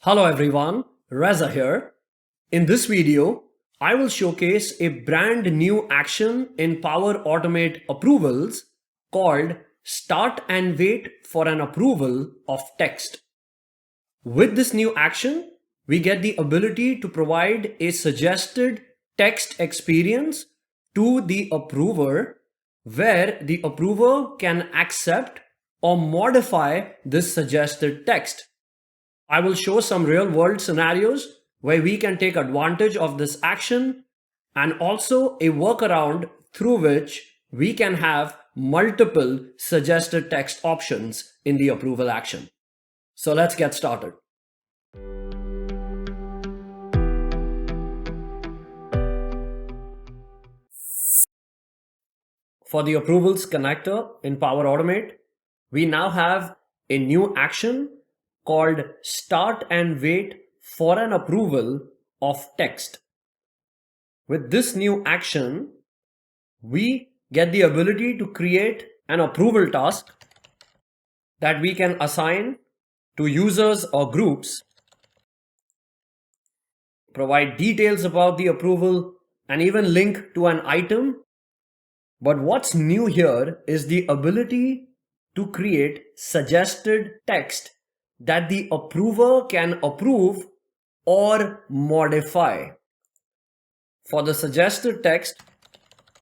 Hello everyone, Reza here. In this video, I will showcase a brand new action in Power Automate Approvals called Start and Wait for an Approval of Text. With this new action, we get the ability to provide a suggested text experience to the approver where the approver can accept or modify this suggested text. I will show some real world scenarios where we can take advantage of this action and also a workaround through which we can have multiple suggested text options in the approval action. So let's get started. For the approvals connector in Power Automate, we now have a new action called Start and Wait for an Approval of Text. With this new action, we get the ability to create an approval task that we can assign to users or groups, provide details about the approval, and even link to an item. But what's new here is the ability to create suggested text that the approver can approve or modify. For the suggested text,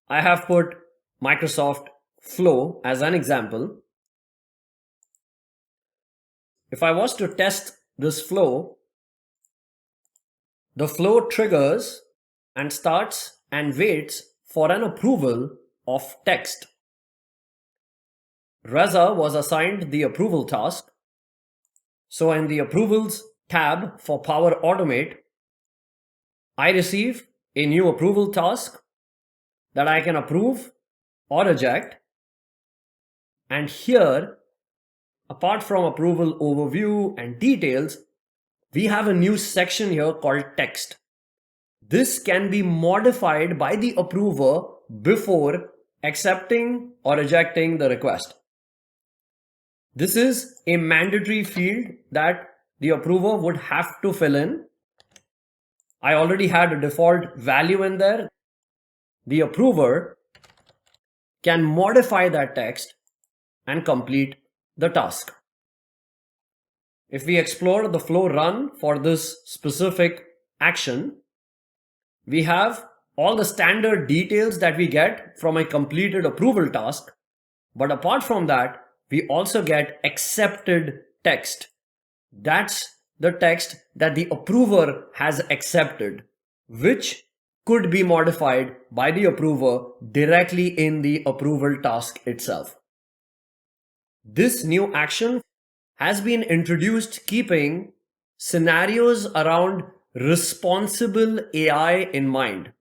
I have put Microsoft Flow as an example. If I was to test this flow, the flow triggers and starts and waits for an approval of text. Reza was assigned the approval task. So in the Approvals tab for Power Automate, I receive a new approval task that I can approve or reject. And here, apart from approval overview and details, we have a new section here called text. This can be modified by the approver before accepting or rejecting the request. This is a mandatory field that the approver would have to fill in. I already had a default value in there. The approver can modify that text and complete the task. If we explore the flow run for this specific action, we have all the standard details that we get from a completed approval task. But apart from that, we also get accepted text. That's the text that the approver has accepted, which could be modified by the approver directly in the approval task itself. This new action has been introduced keeping scenarios around responsible AI in mind.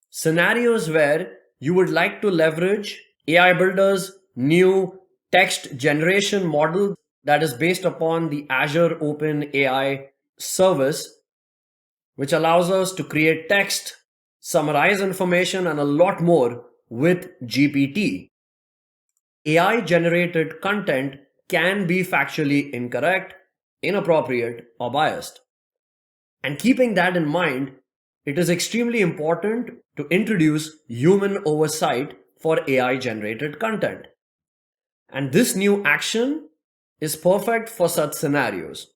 Scenarios where you would like to leverage AI Builder's new text generation model that is based upon the Azure OpenAI service, which allows us to create text, summarize information, and a lot more with GPT. AI generated content can be factually incorrect, inappropriate, or biased. And keeping that in mind, it is extremely important to introduce human oversight for AI generated content. And this new action is perfect for such scenarios.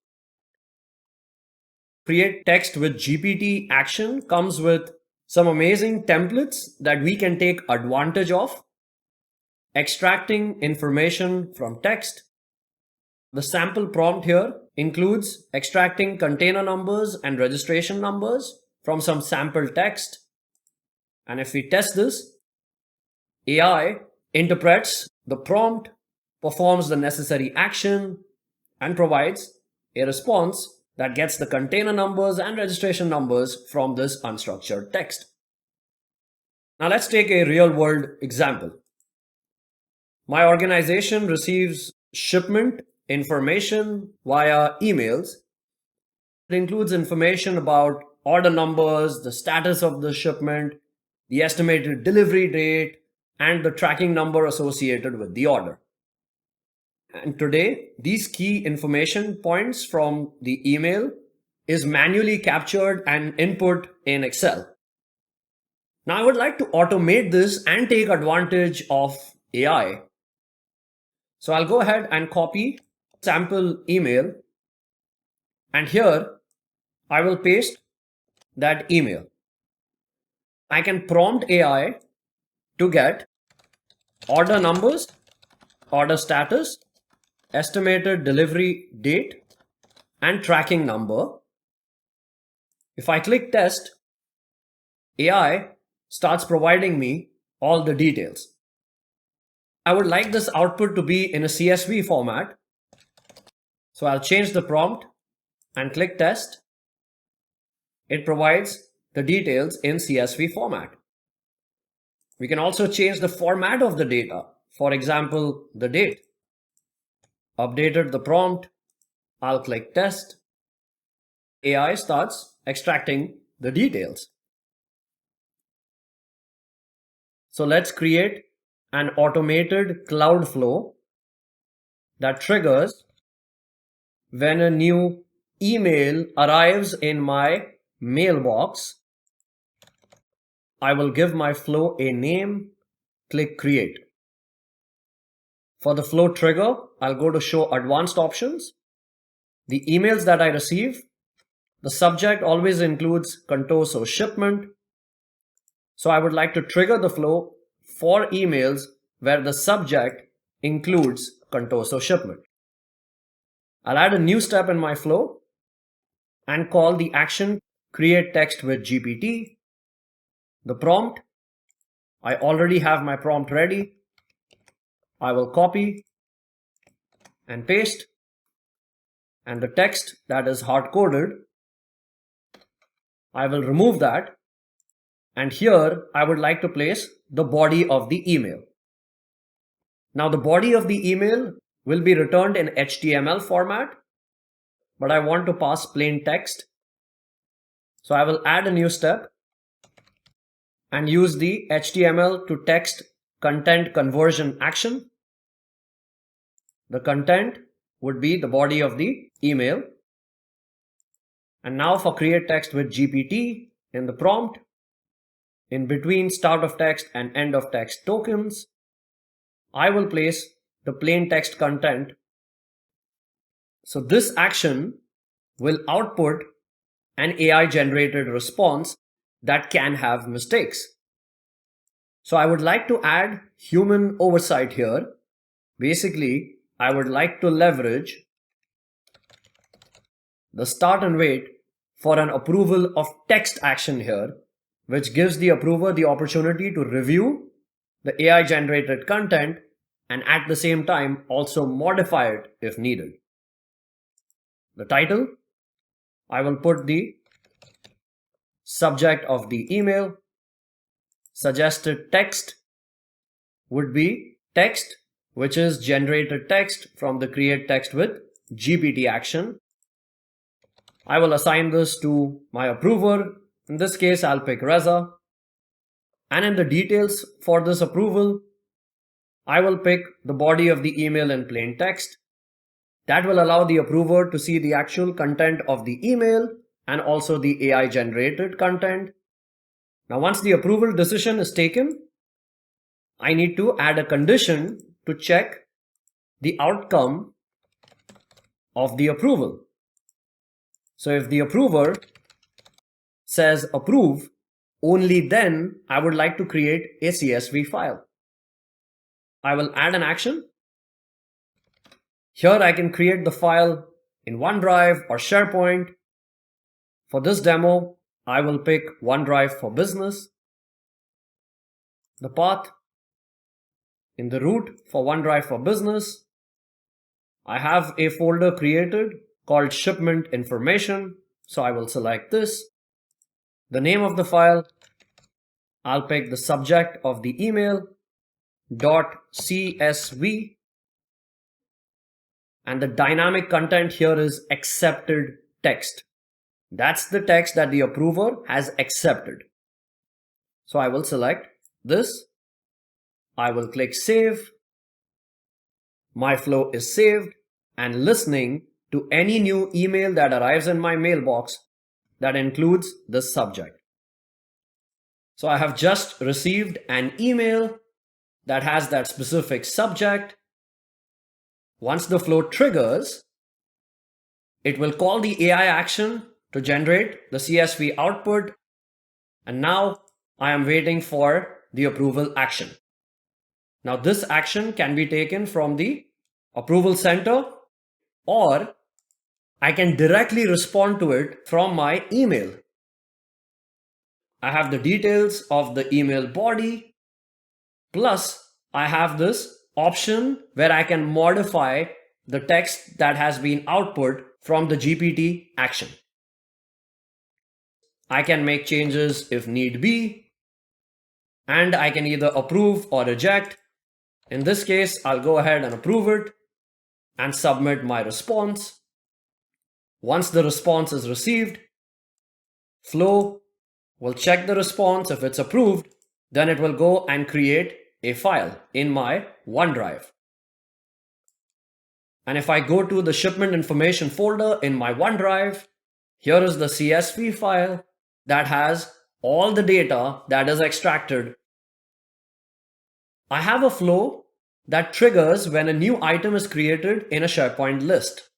Create text with GPT action comes with some amazing templates that we can take advantage of. Extracting information from text. The sample prompt here includes extracting container numbers and registration numbers from some sample text. And if we test this, AI interprets the prompt, performs the necessary action, and provides a response that gets the container numbers and registration numbers from this unstructured text. Now let's take a real world example. My organization receives shipment information via emails. It includes information about order numbers, the status of the shipment, the estimated delivery date, and the tracking number associated with the order. And today, these key information points from the email is manually captured and input in Excel. Now I would like to automate this and take advantage of AI. So I'll go ahead and copy sample email, and here I will paste that email. I can prompt AI to get order numbers, order status, estimated delivery date, and tracking number. If I click test, AI starts providing me all the details. I would like this output to be in a CSV format. So I'll change the prompt and click test. It provides the details in CSV format. We can also change the format of the data. For example, the date. Updated the prompt. I'll click test. AI starts extracting the details. So let's create an automated cloud flow that triggers when a new email arrives in my mailbox. I will give my flow a name, click create. For the flow trigger, I'll go to show advanced options. The emails that I receive, the subject always includes Contoso shipment. So I would like to trigger the flow for emails where the subject includes Contoso shipment. I'll add a new step in my flow and call the action create text with GPT. The prompt, I already have my prompt ready. I will copy and paste, and the text that is hard-coded, I will remove that, and here I would like to place the body of the email. Now the body of the email will be returned in HTML format, but I want to pass plain text. So I will add a new step and use the HTML to text content conversion action. The content would be the body of the email. And now for create text with GPT, in the prompt, in between start of text and end of text tokens, I will place the plain text content. So this action will output an AI generated response that can have mistakes. So I would like to add human oversight here. Basically, I would like to leverage the start and wait for an approval of text action here, which gives the approver the opportunity to review the AI generated content and at the same time also modify it if needed. The title, I will put the subject of the email. Suggested text would be text, which is generated text from the create text with GPT action. I will assign this to my approver. In this case, I'll pick Reza. And in the details for this approval, I will pick the body of the email in plain text. That will allow the approver to see the actual content of the email and also the AI generated content. Now, once the approval decision is taken, I need to add a condition to check the outcome of the approval. So if the approver says approve, only then I would like to create a CSV file. I will add an action. Here I can create the file in OneDrive or SharePoint. For this demo, I will pick OneDrive for Business. The path in the root for OneDrive for Business, I have a folder created called shipment information. So I will select this. The name of the file, I'll pick the subject of the email, .csv, and the dynamic content here is accepted text. That's the text that the approver has accepted. So I will select this. I will click save. My flow is saved and listening to any new email that arrives in my mailbox that includes the subject. So I have just received an email that has that specific subject. Once the flow triggers, it will call the AI action to generate the CSV output. And now I am waiting for the approval action. Now this action can be taken from the approval center, or I can directly respond to it from my email. I have the details of the email body, plus I have this option where I can modify the text that has been output from the GPT action. I can make changes if need be, and I can either approve or reject. In this case, I'll go ahead and approve it and submit my response. Once the response is received, Flow will check the response. If it's approved, then it will go and create a file in my OneDrive. And if I go to the shipment information folder in my OneDrive, here is the CSV file that has all the data that is extracted. I have a flow that triggers when a new item is created in a SharePoint list.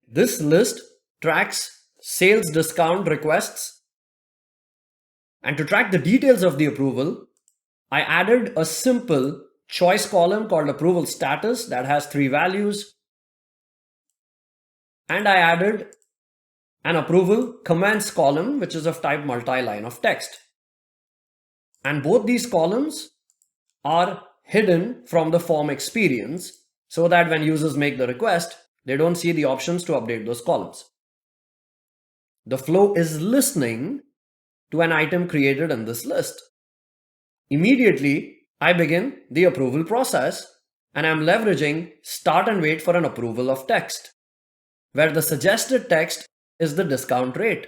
This list tracks sales discount requests. And to track the details of the approval, I added a simple choice column called approval status that has 3 values. And I added an approval comments column, which is of type multi-line of text. And both these columns are hidden from the form experience so that when users make the request, they don't see the options to update those columns. The flow is listening to an item created in this list. Immediately, I begin the approval process, and I'm leveraging start and wait for an approval of text, where the suggested text is the discount rate.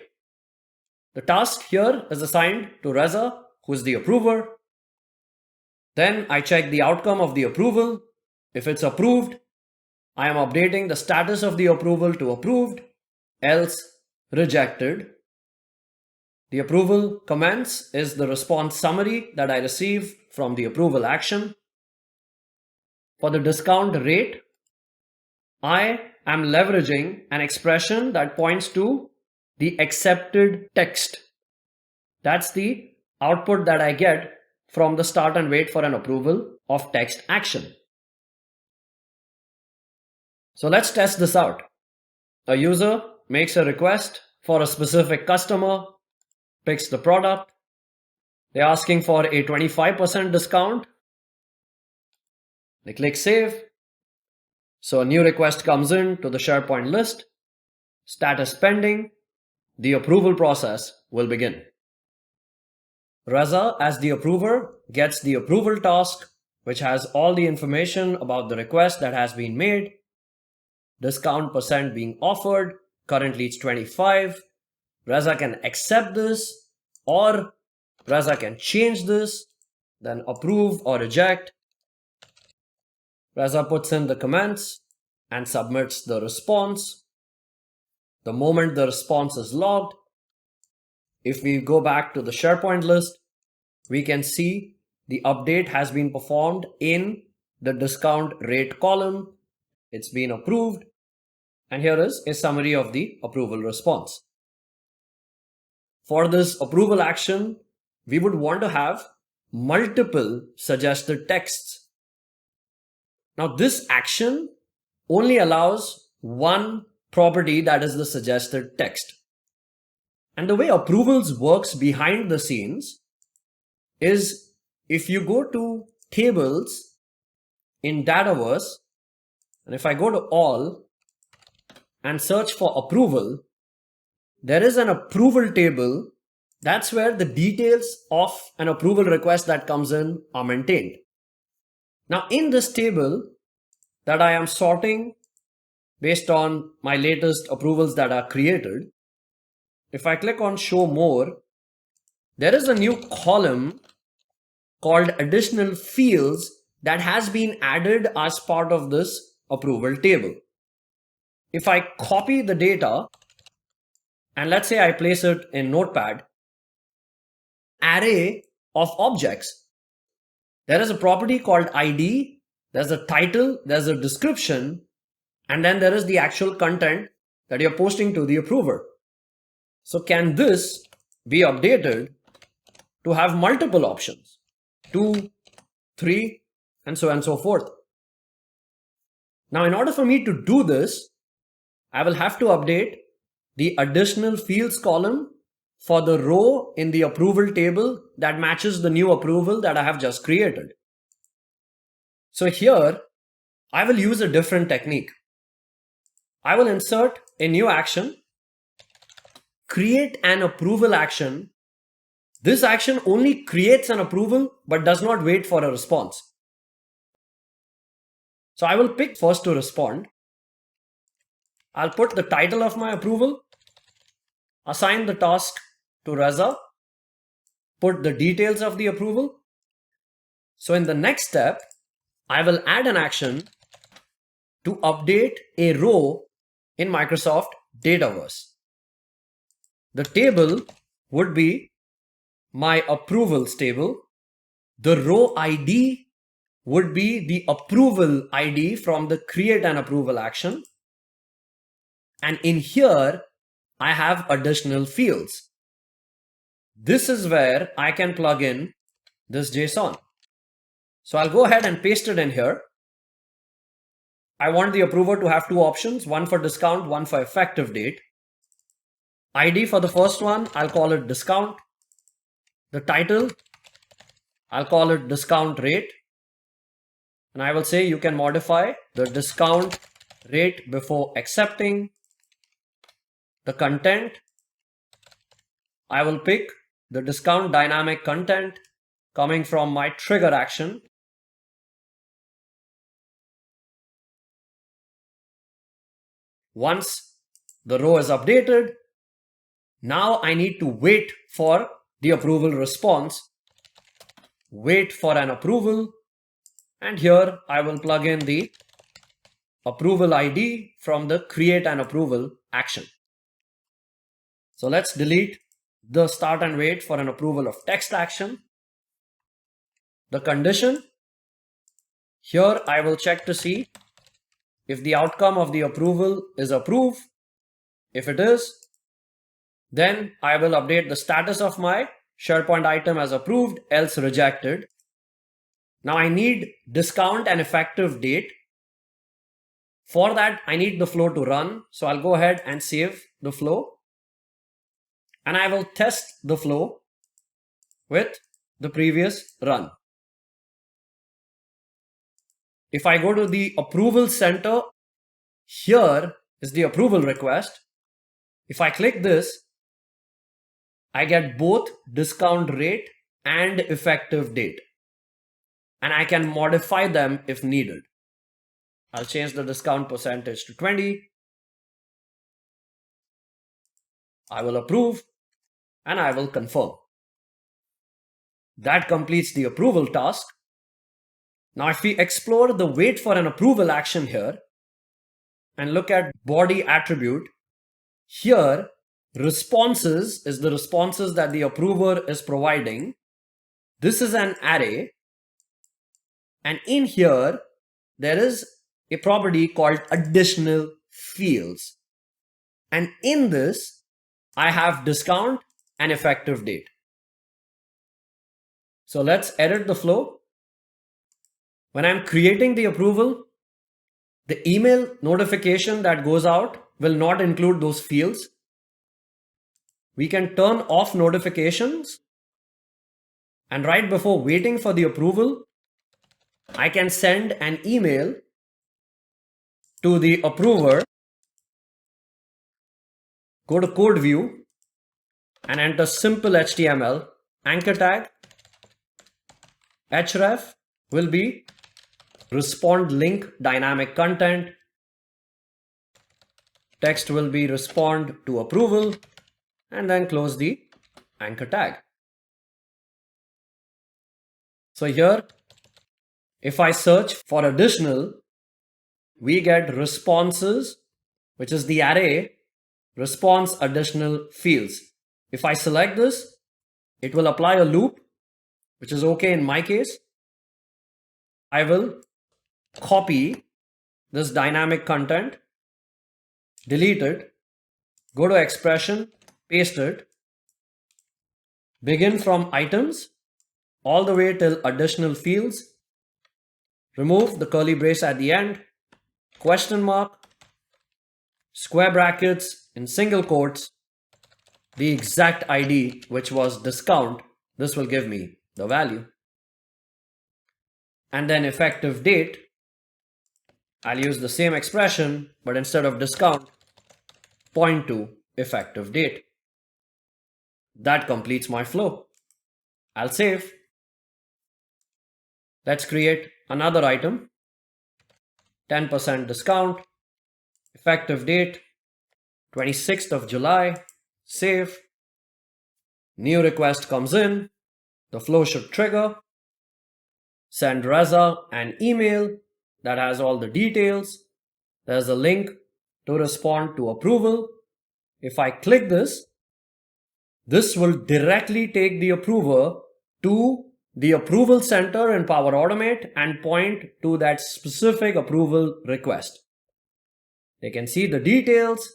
The task here is assigned to Reza, who is the approver. Then I check the outcome of the approval. If it's approved, I am updating the status of the approval to approved, else rejected. The approval comments is the response summary that I receive from the approval action. For the discount rate, I am leveraging an expression that points to the accepted text. That's the output that I get from the start and wait for an approval of text action. So let's test this out. A user makes a request for a specific customer, picks the product. They're asking for a 25% discount. They click save. So a new request comes in to the SharePoint list. Status pending. The approval process will begin. Reza, as the approver, gets the approval task, which has all the information about the request that has been made. Discount percent being offered. Currently it's 25. Reza can accept this, or Reza can change this, then approve or reject. Reza puts in the comments and submits the response. The moment the response is logged, if we go back to the SharePoint list, we can see the update has been performed in the discount rate column. It's been approved. And here is a summary of the approval response. For this approval action, we would want to have multiple suggested texts. Now this action only allows one property, that is the suggested text. And the way approvals works behind the scenes is if you go to tables in Dataverse, and if I go to all and search for approval, there is an approval table. That's where the details of an approval request that comes in are maintained. Now in this table that I am sorting based on my latest approvals that are created, if I click on show more, there is a new column called additional fields that has been added as part of this approval table. If I copy the data and let's say I place it in Notepad, array of objects. There is a property called ID, there's a title, there's a description, and then there is the actual content that you're posting to the approver. So can this be updated to have multiple options? 2, 3, and so forth. Now, in order for me to do this, I will have to update the additional fields column for the row in the approval table that matches the new approval that I have just created. So here, I will use a different technique. I will insert a new action, create an approval action. This action only creates an approval but does not wait for a response. So I will pick first to respond. I'll put the title of my approval, assign the task to Reza, put the details of the approval. So in the next step, I will add an action to update a row in Microsoft Dataverse. The table would be my approvals table. The row ID would be the approval ID from the create an approval action. And in here, I have additional fields. This is where I can plug in this JSON. So I'll go ahead and paste it in here. I want the approver to have two options, one for discount, one for effective date. ID for the first one, I'll call it discount. The title, I'll call it discount rate. And I will say you can modify the discount rate before accepting. The content, I will pick the discount dynamic content coming from my trigger action. Once the row is updated, now I need to wait for the approval response, wait for an approval, and here I will plug in the approval ID from the create an approval action. So let's delete the start and wait for an approval of text action. The condition, here I will check to see if the outcome of the approval is approved. If it is, then I will update the status of my SharePoint item as approved, else rejected. Now I need discount and effective date. For that, I need the flow to run. So I'll go ahead and save the flow. And I will test the flow with the previous run. If I go to the approval center, here is the approval request. If I click this, I get both discount rate and effective date. And I can modify them if needed. I'll change the discount percentage to 20. I will approve and I will confirm. That completes the approval task. Now, if we explore the wait for an approval action here and look at body attribute, here responses is the responses that the approver is providing. This is an array. And in here, there is a property called additional fields. And in this, I have discount and effective date. So let's edit the flow. When I'm creating the approval, the email notification that goes out will not include those fields. We can turn off notifications. And right before waiting for the approval, I can send an email to the approver. Go to code view and enter simple HTML. Anchor tag href will be respond link dynamic content. Text will be respond to approval, and then close the anchor tag. So here, if I search for additional, we get responses, which is the array response additional fields. If I select this, it will apply a loop, which is okay in my case. I will copy this dynamic content, delete it, go to expression, paste it, begin from items all the way till additional fields, remove the curly brace at the end, question mark, square brackets in single quotes, the exact ID, which was discount. This will give me the value. And then effective date, I'll use the same expression, but instead of discount, point to effective date. That completes my flow. I'll save. Let's create another item. 10% discount, effective date, 26th of July, save. New request comes in, the flow should trigger. Send Reza an email that has all the details. There's a link to respond to approval. If I click this, this will directly take the approver to the approval center in Power Automate and point to that specific approval request. They can see the details,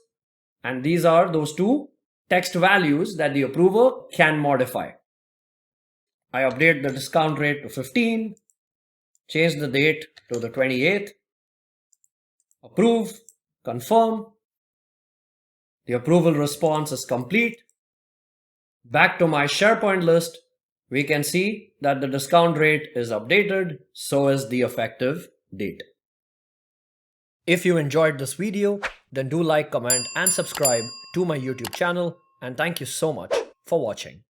and these are those two text values that the approver can modify. I update the discount rate to 15, change the date to the 28th, approve, confirm. The approval response is complete. Back to my SharePoint list, we can see that the discount rate is updated, so is the effective date. If you enjoyed this video, then do like, comment, and subscribe to my YouTube channel, and thank you so much for watching.